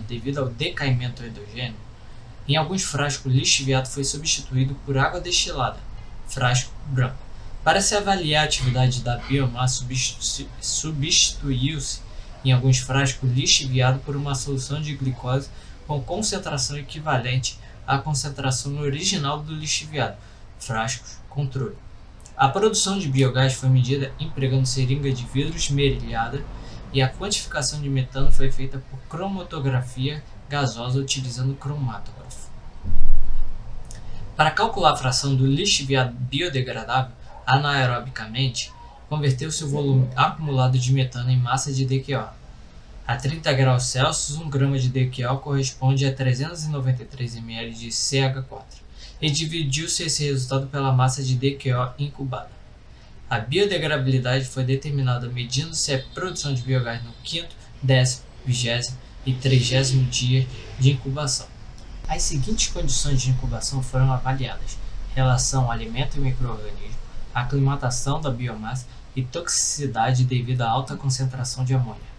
devido ao decaimento endogênio, em alguns frascos o lixiviado foi substituído por água destilada, frasco branco. Para se avaliar a atividade da biomassa, substituiu-se em alguns frascos o lixiviado por uma solução de glicose com concentração equivalente à concentração original do lixiviado, frascos controle. A produção de biogás foi medida empregando seringa de vidro esmerilhada e a quantificação de metano foi feita por cromatografia gasosa utilizando cromatógrafo. Para calcular a fração do lixiviado biodegradável anaerobicamente, converteu-se o volume acumulado de metano em massa de DQO. A 30 graus Celsius, 1 grama de DQO corresponde a 393 ml de CH4, e dividiu-se esse resultado pela massa de DQO incubada. A biodegradabilidade foi determinada medindo-se a produção de biogás no 5º, 10º, 20º e 30º dia de incubação. As seguintes condições de incubação foram avaliadas: relação alimento e micro-organismo, aclimatação da biomassa e toxicidade devido à alta concentração de amônia.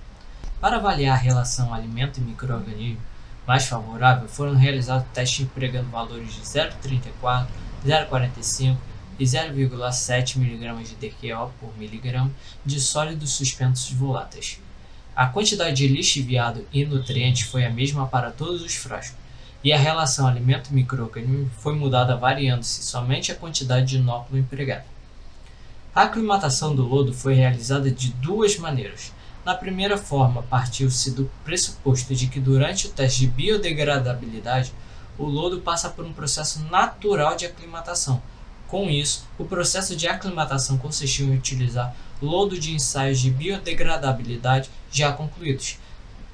Para avaliar a relação alimento e micro-organismo mais favorável, foram realizados testes empregando valores de 0,34, 0,45 e 0,7 mg de DQO por miligrama de sólidos suspensos voláteis. A quantidade de lixiviado e nutrientes foi a mesma para todos os frascos, e a relação alimento-micro-organismo foi mudada variando-se somente a quantidade de inóculo empregada. A aclimatação do lodo foi realizada de duas maneiras. Na primeira forma, partiu-se do pressuposto de que durante o teste de biodegradabilidade, o lodo passa por um processo natural de aclimatação. Com isso, o processo de aclimatação consistiu em utilizar lodo de ensaios de biodegradabilidade já concluídos.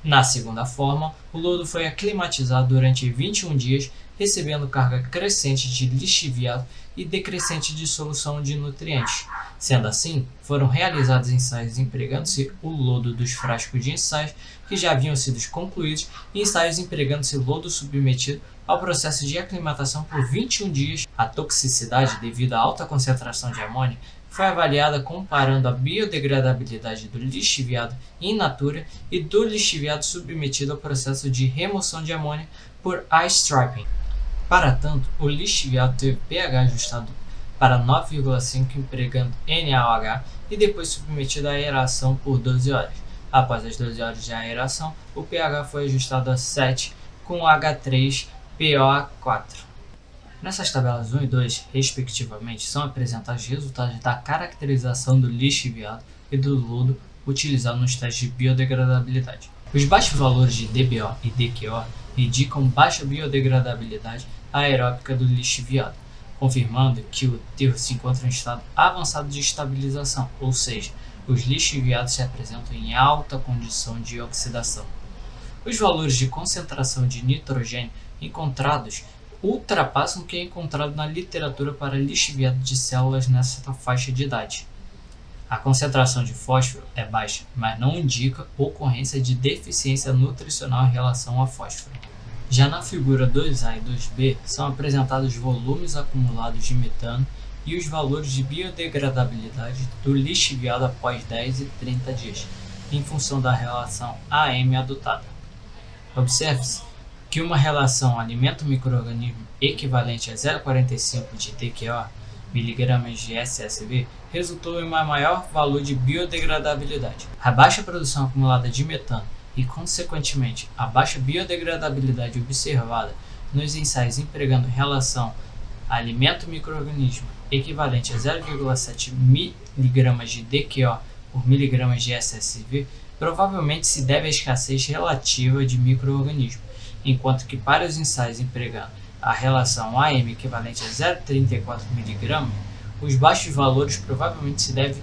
Na segunda forma, o lodo foi aclimatizado durante 21 dias, recebendo carga crescente de lixiviado e decrescente de solução de nutrientes. Sendo assim, foram realizados ensaios empregando-se o lodo dos frascos de ensaios que já haviam sido concluídos e ensaios empregando-se lodo submetido ao processo de aclimatação por 21 dias. A toxicidade devido à alta concentração de amônia foi avaliada comparando a biodegradabilidade do lixiviado in natura e do lixiviado submetido ao processo de remoção de amônia por ice trapping. Para tanto, o lixiviado teve pH ajustado para 9,5 empregando NaOH e depois submetido à aeração por 12 horas. Após as 12 horas de aeração, o pH foi ajustado a 7 com H3PO4. Nessas tabelas 1 e 2, respectivamente, são apresentados os resultados da caracterização do lixiviado e do lodo utilizado nos testes de biodegradabilidade. Os baixos valores de DBO e DQO indicam baixa biodegradabilidade aeróbica do lixiviado, confirmando que o aterro se encontra em estado avançado de estabilização, ou seja, os lixiviados se apresentam em alta condição de oxidação. Os valores de concentração de nitrogênio encontrados ultrapassam o que é encontrado na literatura para lixiviado de células nessa faixa de idade. A concentração de fósforo é baixa, mas não indica ocorrência de deficiência nutricional em relação ao fósforo. Já na figura 2A e 2B são apresentados os volumes acumulados de metano e os valores de biodegradabilidade do lixiviado após 10 e 30 dias, em função da relação AM adotada. Observe-se que uma relação alimento-microorganismo equivalente a 0,45 de DQO mg de SSV resultou em um maior valor de biodegradabilidade. A baixa produção acumulada de metano e, consequentemente, a baixa biodegradabilidade observada nos ensaios empregando relação alimento-microorganismo equivalente a 0,7 mg de DQO por mg de SSV provavelmente se deve à escassez relativa de microorganismo, enquanto que para os ensaios empregando a relação AM equivalente a 0,34 mg, os baixos valores provavelmente se devem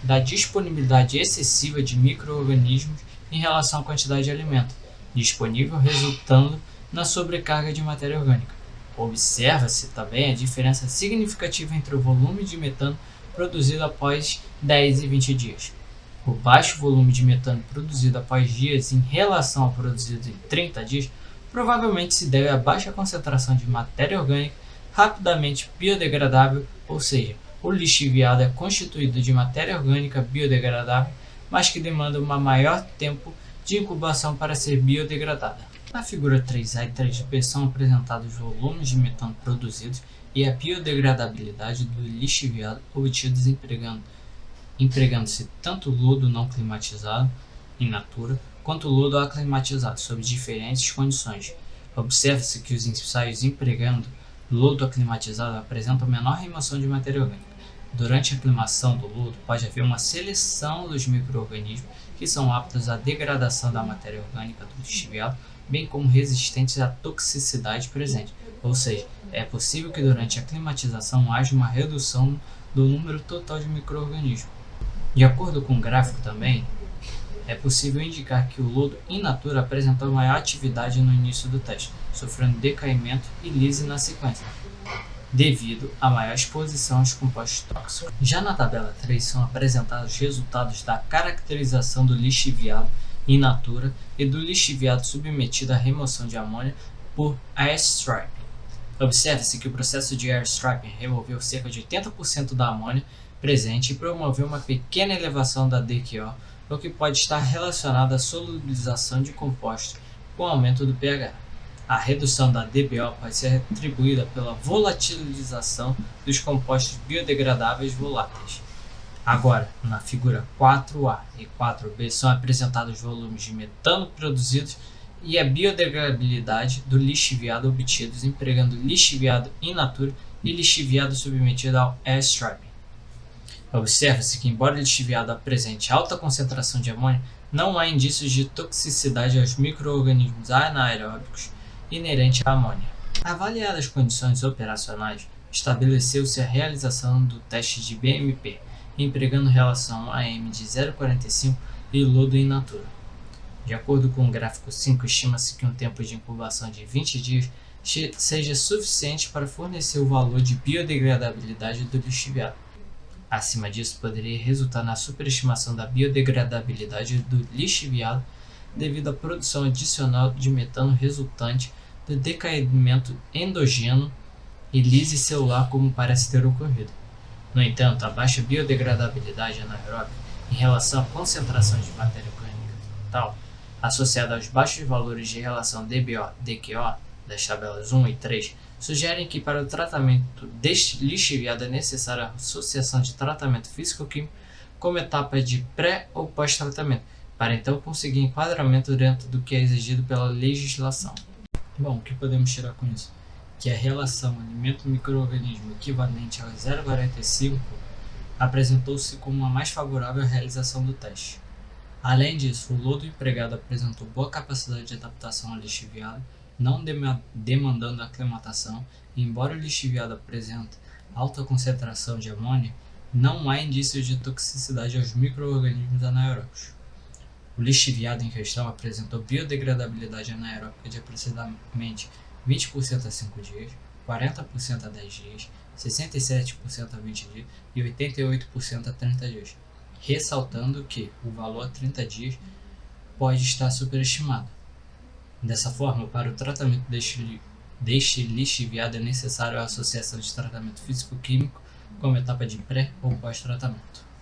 da disponibilidade excessiva de microorganismos em relação à quantidade de alimento disponível, resultando na sobrecarga de matéria orgânica. Observa-se também a diferença significativa entre o volume de metano produzido após 10 e 20 dias. O baixo volume de metano produzido após dias em relação ao produzido em 30 dias provavelmente se deve à baixa concentração de matéria orgânica rapidamente biodegradável, ou seja, o lixiviado é constituído de matéria orgânica biodegradável, mas que demanda um maior tempo de incubação para ser biodegradada. Na figura 3A e 3B são apresentados os volumes de metano produzidos e a biodegradabilidade do lixiviado obtidos empregando-se tanto lodo não climatizado, in natura, quanto lodo aclimatizado, sob diferentes condições. Observa-se que os ensaios empregando lodo aclimatizado apresentam menor remoção de matéria orgânica. Durante a aclimação do lodo, pode haver uma seleção dos micro-organismos que são aptos à degradação da matéria orgânica do lixiviado, bem como resistentes à toxicidade presente. Ou seja, é possível que durante a climatização haja uma redução do número total de micro-organismos. De acordo com o gráfico também, é possível indicar que o lodo in natura apresentou maior atividade no início do teste, sofrendo decaimento e lise na sequência, devido à maior exposição aos compostos tóxicos. Já na tabela 3 são apresentados os resultados da caracterização do lixiviado in natura e do lixiviado submetido à remoção de amônia por airstripping. Observe-se que o processo de airstripping removeu cerca de 80% da amônia presente e promoveu uma pequena elevação da DQO, o que pode estar relacionado à solubilização de compostos com aumento do pH. A redução da DBO pode ser atribuída pela volatilização dos compostos biodegradáveis voláteis. Agora, na figura 4A e 4B são apresentados os volumes de metano produzidos e a biodegradabilidade do lixiviado obtidos empregando lixiviado in natura e lixiviado submetido ao airstripping. Observa-se que, embora o lixiviado apresente alta concentração de amônia, não há indícios de toxicidade aos micro-organismos anaeróbicos inerente à amônia. Avaliadas as condições operacionais, estabeleceu-se a realização do teste de BMP, empregando relação AM de 0,45 e lodo in natura. De acordo com o gráfico 5, estima-se que um tempo de incubação de 20 dias seja suficiente para fornecer o valor de biodegradabilidade do lixiviado. Acima disso, poderia resultar na superestimação da biodegradabilidade do lixiviado devido à produção adicional de metano resultante do decaimento endógeno e lise celular, como parece ter ocorrido. No entanto, a baixa biodegradabilidade anaeróbica em relação à concentração de matéria orgânica total, associada aos baixos valores de relação DBO-DQO das tabelas 1 e 3, sugerem que para o tratamento deste lixiviado é necessária a associação de tratamento físico-químico como etapa de pré ou pós-tratamento, para então conseguir enquadramento dentro do que é exigido pela legislação. Bom, o que podemos tirar com isso? Que a relação alimento-microorganismo equivalente a 0,45 apresentou-se como a mais favorável à realização do teste. Além disso, o lodo empregado apresentou boa capacidade de adaptação ao lixiviado, não demandando aclimatação, e embora o lixiviado apresente alta concentração de amônia, não há indícios de toxicidade aos micro-organismos anaeróbicos. O lixiviado em questão apresentou biodegradabilidade anaeróbica de aproximadamente 20% a 5 dias, 40% a 10 dias, 67% a 20 dias e 88% a 30 dias, ressaltando que o valor a 30 dias pode estar superestimado. Dessa forma, para o tratamento deste lixiviado é necessário a associação de tratamento físico-químico como etapa de pré ou pós-tratamento.